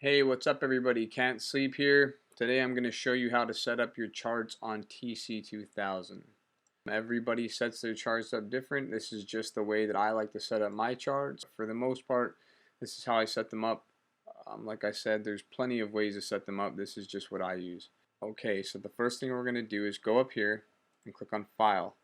Hey, what's up everybody? Can't Sleep here. Today I'm going to show you how to set up your charts on TC2000. Everybody sets their charts up different. This is just the way that I like to set up my charts. For the most part, this is how I set them up. Like I said, there's plenty of ways to set them up. This is just what I use. Okay, so the first thing we're going to do is go up here and click on File,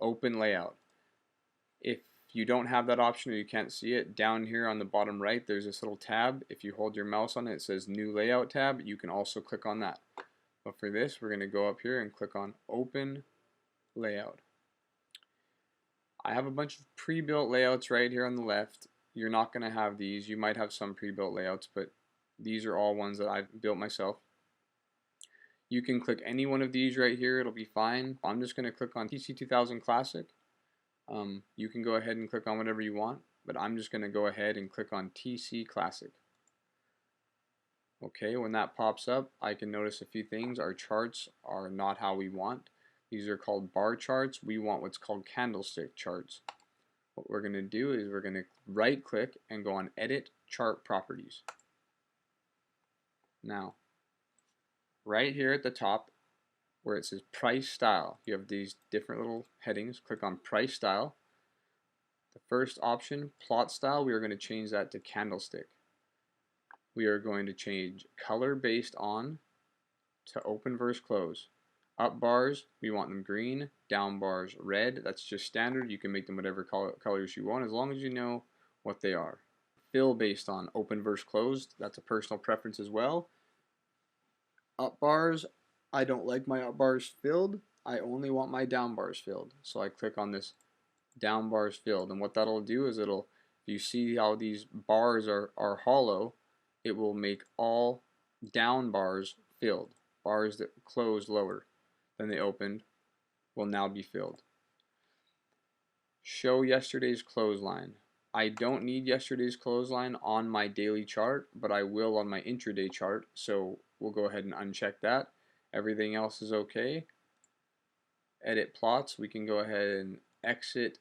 Open Layout. If you don't have that option or you can't see it, down here on the bottom right there's this little tab. If you hold your mouse on it, it says New Layout tab. You can also click on that. But for this, we're going to go up here and click on Open Layout. I have a bunch of pre-built layouts right here on the left. You're not going to have these. You might have some pre-built layouts, but these are all ones that I've built myself. You can click any one of these right here. It'll be fine. I'm just going to click on TC2000 Classic. You can go ahead and click on whatever you want, but I'm just going to go ahead and click on TC Classic. Okay, when that pops up, I can notice a few things. Our charts are not how we want. These are called bar charts. We want what's called candlestick charts. What we're going to do is we're going to right click and go on Edit Chart Properties. Now, right here at the top, where it says price style, you have these different little headings. Click on price style. The first option, plot style, we are going to change that to candlestick. We are going to change color based on to open versus close. Up bars, we want them green. Down bars, red. That's just standard. You can make them whatever colors you want as long as you know what they are. Fill based on open versus closed. That's a personal preference as well. Up bars, I don't like my up bars filled. I only want my down bars filled. So I click on this down bars filled, and what that'll do is if you see how these bars are hollow, it will make all down bars filled. Bars that closed lower than they opened will now be filled. Show yesterday's clothesline. I don't need yesterday's clothesline on my daily chart, but I will on my intraday chart, so we'll go ahead and uncheck that. Everything else is okay. Edit plots, we can go ahead and exit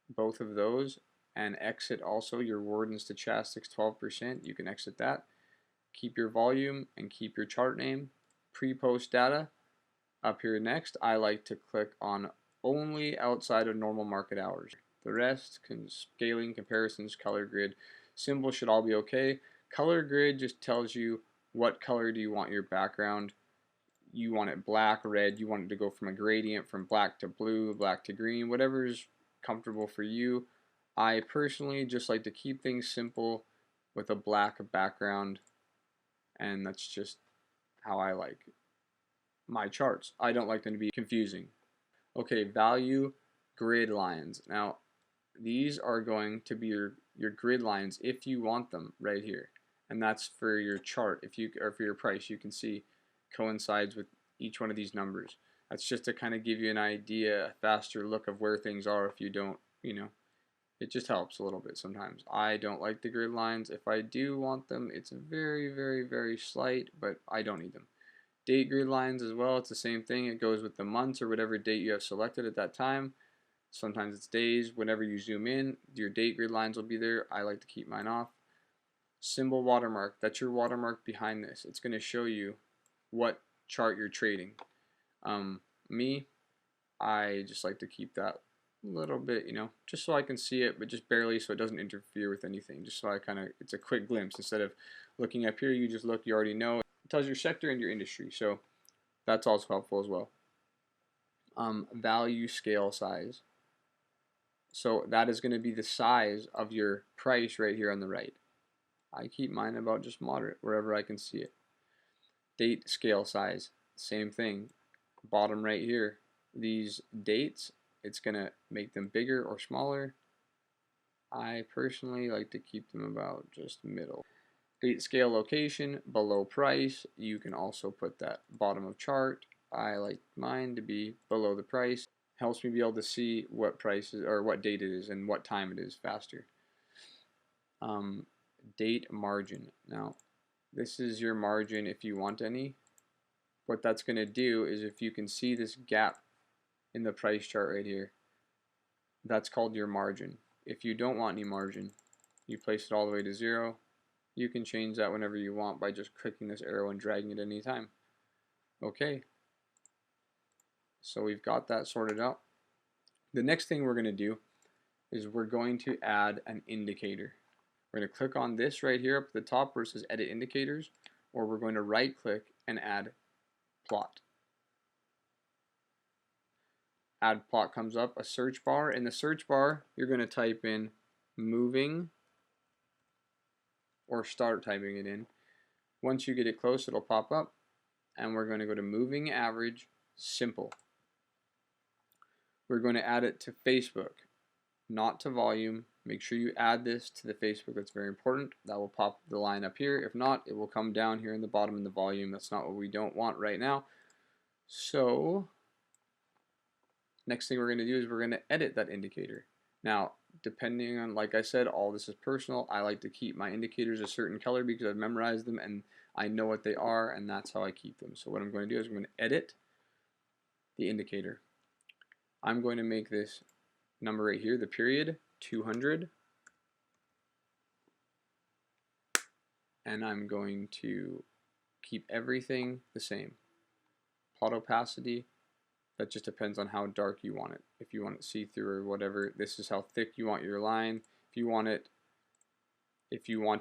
both of those and exit also your Word and Stochastics 12%. You can exit that. Keep your volume and keep your chart name. Pre-post data. Up here next, I like to click on only outside of normal market hours. The rest, scaling, comparisons, color grid, symbols should all be okay. Color grid just tells you what color do you want your background. You want it black, red, you want it to go from a gradient from black to blue, black to green, whatever is comfortable for you. I personally just like to keep things simple with a black background, and that's just how I like my charts. I don't like them to be confusing. Okay, value grid lines. Now, these are going to be your grid lines if you want them right here, and that's for your chart. Or for your price, you can see coincides with each one of these numbers. That's just to kind of give you an idea, a faster look of where things are. If you don't, it just helps a little bit sometimes. I don't like the grid lines. If I do want them, it's very, very, very slight, but I don't need them. Date grid lines as well, it's the same thing. It goes with the months or whatever date you have selected at that time. Sometimes it's days. Whenever you zoom in, your date grid lines will be there. I like to keep mine off. Symbol watermark, that's your watermark behind this. It's going to show you what chart you're trading. Me, I just like to keep that a little bit, just so I can see it, but just barely so it doesn't interfere with anything. Just so it's a quick glimpse. Instead of looking up here, you just look, you already know. It tells your sector and your industry, so that's also helpful as well. Value scale size. So that is going to be the size of your price right here on the right. I keep mine about just moderate, wherever I can see it. Date scale size, same thing. Bottom right here, these dates, it's going to make them bigger or smaller. I personally like to keep them about just middle. Date scale location, below price, you can also put that bottom of chart. I like mine to be below the price. Helps me be able to see what price is, or what date it is and what time it is faster. Date margin. Now, this is your margin if you want any. What that's going to do is, if you can see this gap in the price chart right here, that's called your margin. If you don't want any margin, you place it all the way to 0, You can change that whenever you want by just clicking this arrow and dragging it anytime. Okay, so we've got that sorted out. The next thing we're going to do is we're going to add an indicator. We're going to click on this right here up at the top where it says Edit Indicators, or we're going to right click and add Plot. Add Plot comes up, a search bar. In the search bar, you're going to type in moving, or start typing it in. Once you get it close, it'll pop up, and we're going to go to Moving Average Simple. We're going to add it to Facebook, not to volume. Make sure you add this to the Facebook. That's very important. That will pop the line up here. If not, it will come down here in the bottom in the volume. That's not what we don't want right now. So next thing we're going to do is we're going to edit that indicator. Now, depending on, like I said, all this is personal. I like to keep my indicators a certain color because I've memorized them and I know what they are, and that's how I keep them. So what I'm going to do is I'm going to edit the indicator. I'm going to make this number right here, the period, 200. And I'm going to keep everything the same. Plot opacity, that just depends on how dark you want it. If you want it see-through or whatever, this is how thick you want your line. If you want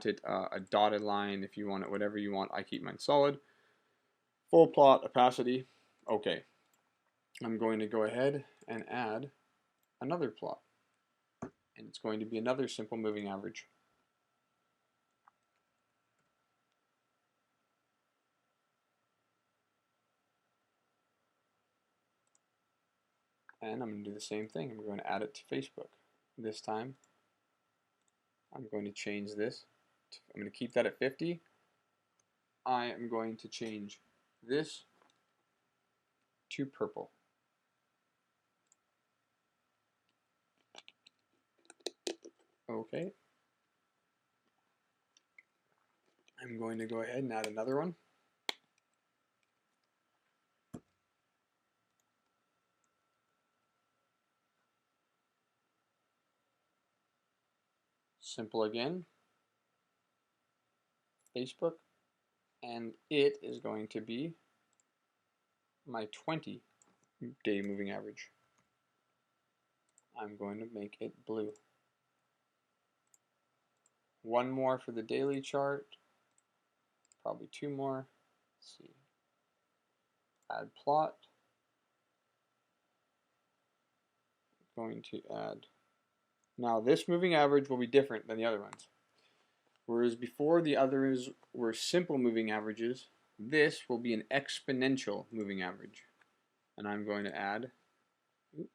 it a dotted line, if you want it whatever you want, I keep mine solid. Full plot opacity, okay. I'm going to go ahead and add another plot, and it's going to be another simple moving average. And I'm going to do the same thing. I'm going to add it to Facebook. This time, I'm going to change this. I'm going to keep that at 50. I am going to change this to purple. Okay. I'm going to go ahead and add another one. Simple again. Facebook. And it is going to be my 20-day moving average. I'm going to make it blue. One more for the daily chart. Probably two more. Let's see. Add plot. Going to add. Now this moving average will be different than the other ones. Whereas before the others were simple moving averages, this will be an exponential moving average. And I'm going to add, to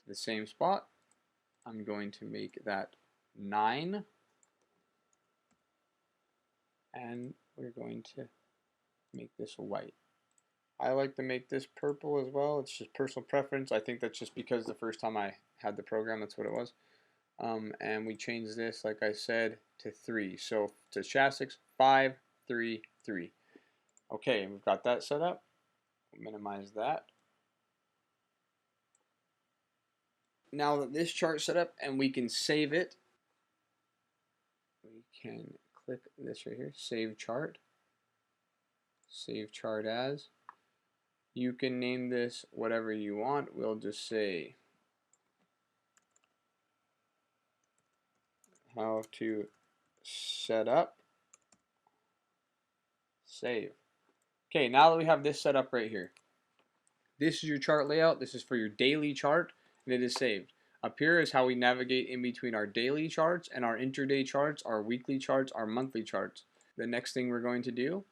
the same spot. I'm going to make that 9. And we're going to make this white. I like to make this purple as well. It's just personal preference. I think that's just because the first time I had the program, that's what it was. And we changed this, like I said, to 3. So to Stochastics, 5, 3, 3. Okay, we've got that set up. Minimize that. Now that this chart's set up and we can save it, we can click this right here, Save Chart. Save Chart As. You can name this whatever you want. We'll just say how to set up, save. Okay, now that we have this set up right here, this is your chart layout. This is for your daily chart, and it is saved. Up here is how we navigate in between our daily charts and our intraday charts, our weekly charts, our monthly charts. The next thing we're going to do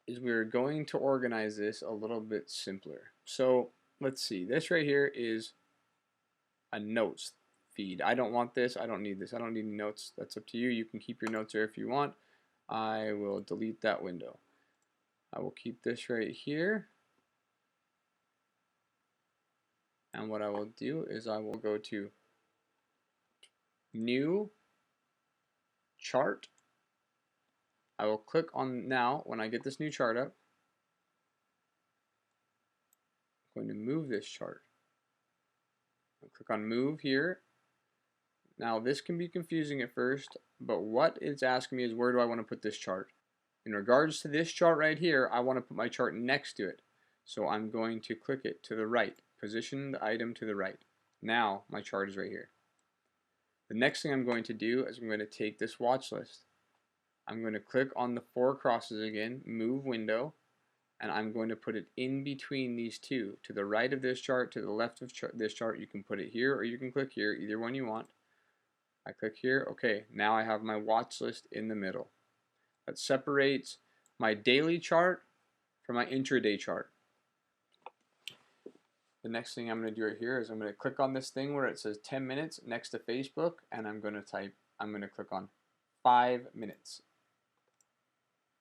is we're going to organize this a little bit simpler. So let's see, this right here is a notes feed. I don't want this, I don't need this, I don't need notes. That's up to you. You can keep your notes there if you want. I will delete that window. I will keep this right here. And what I will do is I will go to New Chart. I will click on now when I get this new chart up. I'm going to move this chart. I'll click on Move here. Now this can be confusing at first, but what it's asking me is where do I want to put this chart. In regards to this chart right here, I want to put my chart next to it. So I'm going to click it to the right, position the item to the right. Now my chart is right here. The next thing I'm going to do is I'm going to take this watch list. I'm going to click on the four crosses again, move window, and I'm going to put it in between these two, to the right of this chart, to the left of this chart. You can put it here or you can click here, either one you want. I click here. Okay, now I have my watch list in the middle. That separates my daily chart from my intraday chart. The next thing I'm going to do right here is I'm going to click on this thing where it says 10 minutes next to Facebook, and I'm going to click on 5 minutes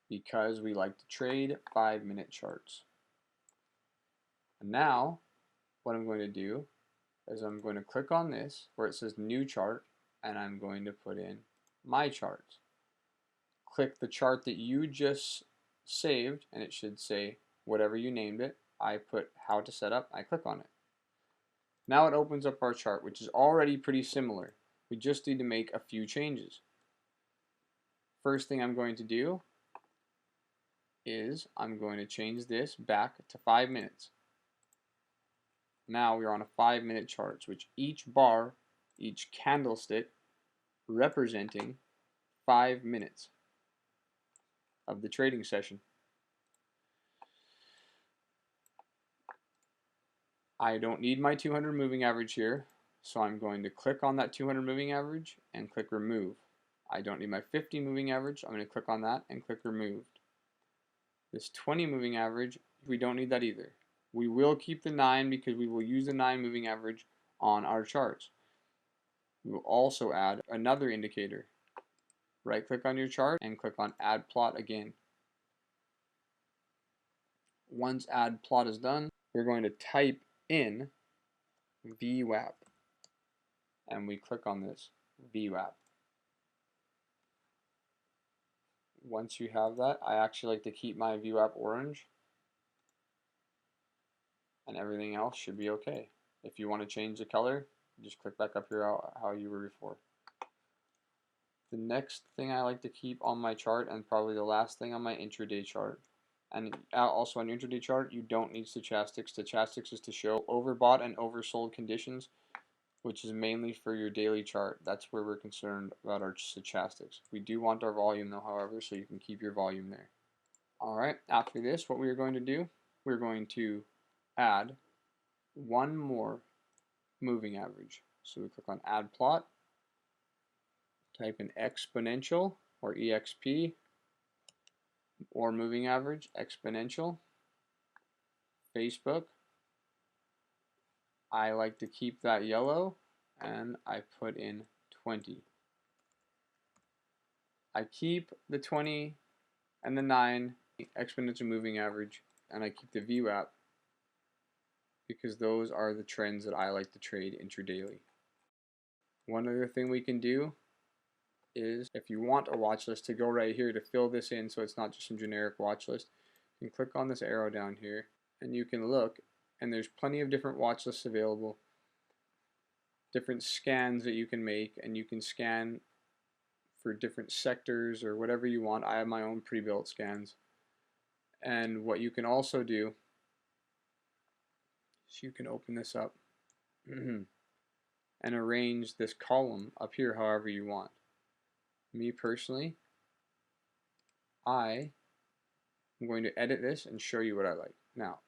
because we like to trade 5-minute charts. And now what I'm going to do is I'm going to click on this where it says new chart, and I'm going to put in my charts. Click the chart that you just saved, and it should say whatever you named it. I put how to set up, I click on it. Now it opens up our chart, which is already pretty similar. We just need to make a few changes. First thing I'm going to do is I'm going to change this back to 5 minutes. Now we're on a 5-minute chart, which each bar, each candlestick representing 5 minutes of the trading session. I don't need my 200 moving average here, so I'm going to click on that 200 moving average and click remove. I don't need my 50 moving average. I'm going to click on that and click removed. This 20 moving average, we don't need that either. We will keep the 9 because we will use the 9 moving average on our charts. We will also add another indicator. Right click on your chart and click on add plot again. Once add plot is done, we're going to type in VWAP, and we click on this VWAP. Once you have that, I actually like to keep my VWAP orange, and everything else should be okay. If you want to change the color, just click back up here how you were before. The next thing I like to keep on my chart, and probably the last thing on my intraday chart, and also on your intraday chart, you don't need stochastics. Stochastics is to show overbought and oversold conditions, which is mainly for your daily chart. That's where we're concerned about our stochastics. We do want our volume though, however, so you can keep your volume there. Alright, after this, what we're going to do, we're going to add one more moving average. So we click on add plot, type in exponential or EXP, or moving average, exponential, Facebook. I like to keep that yellow, and I put in 20. I keep the 20 and the 9 exponential moving average, and I keep the VWAP because those are the trends that I like to trade intradaily. One other thing we can do is, if you want a watch list, to go right here to fill this in so it's not just some generic watch list, you can click on this arrow down here and you can look, and there's plenty of different watch lists available, different scans that you can make, and you can scan for different sectors or whatever you want. I have my own pre-built scans. And what you can also do is you can open this up and arrange this column up here however you want. Me personally, I am going to edit this and show you what I like. Now,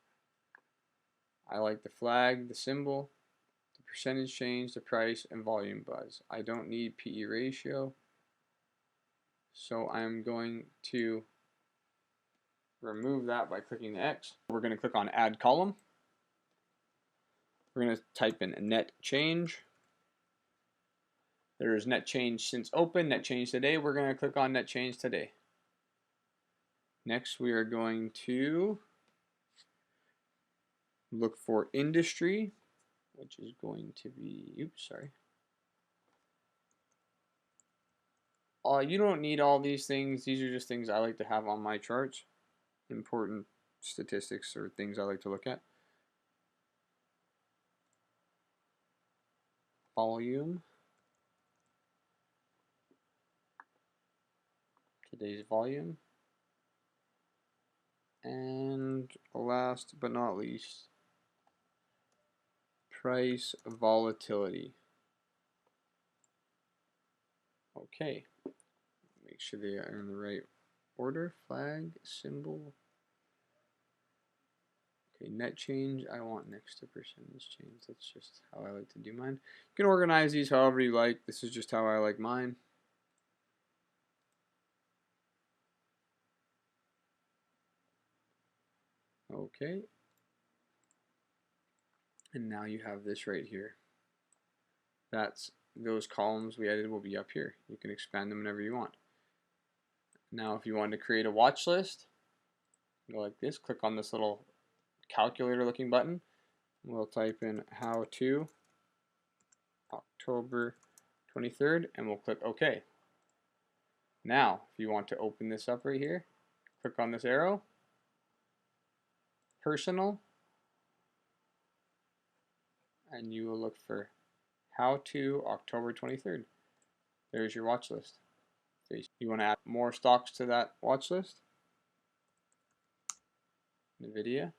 I like the flag, the symbol, the percentage change, the price, and volume buzz. I don't need PE ratio, so I'm going to remove that by clicking the X. We're going to click on add column. We're going to type in net change. There's net change since open, net change today. We're going to click on net change today. Next, we are going to look for industry, which is going to be, oops, sorry. You don't need all these things. These are just things I like to have on my charts. Important statistics or things I like to look at. Volume. today's volume. And last but not least, price volatility. Okay, make sure they are in the right order. Flag, symbol. Okay, net change, I want next to percentage change. That's just how I like to do mine. You can organize these however you like. This is just how I like mine. Okay. And now you have this right here. That's those columns we added will be up here. You can expand them whenever you want. Now if you want to create a watch list, go like this, click on this little calculator looking button. We'll type in how to October 23rd and we'll click OK. Now if you want to open this up right here, click on this arrow, personal, and you will look for how to October 23rd. There's your watch list. You want to add more stocks to that watch list? NVIDIA.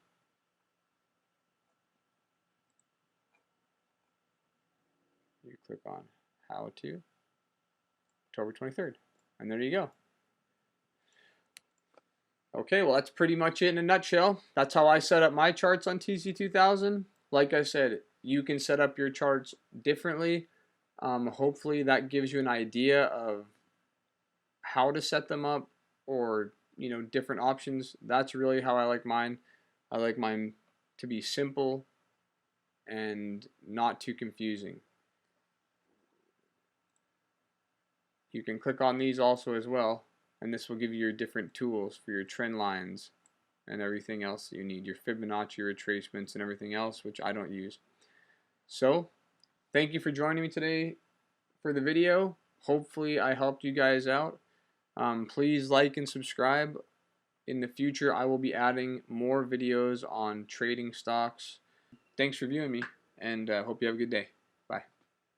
You click on how to October 23rd. And there you go. Okay, well that's pretty much it in a nutshell. That's how I set up my charts on TC2000. Like I said, you can set up your charts differently. Hopefully that gives you an idea of how to set them up, or different options. That's really how I like mine. I like mine to be simple and not too confusing. You can click on these also as well, and this will give you your different tools for your trend lines and everything else that you need, your Fibonacci retracements and everything else, which I don't use. So thank you for joining me today for the video. Hopefully I helped you guys out. Please like and subscribe. In the future I will be adding more videos on trading stocks. Thanks for viewing me, and hope you have a good day.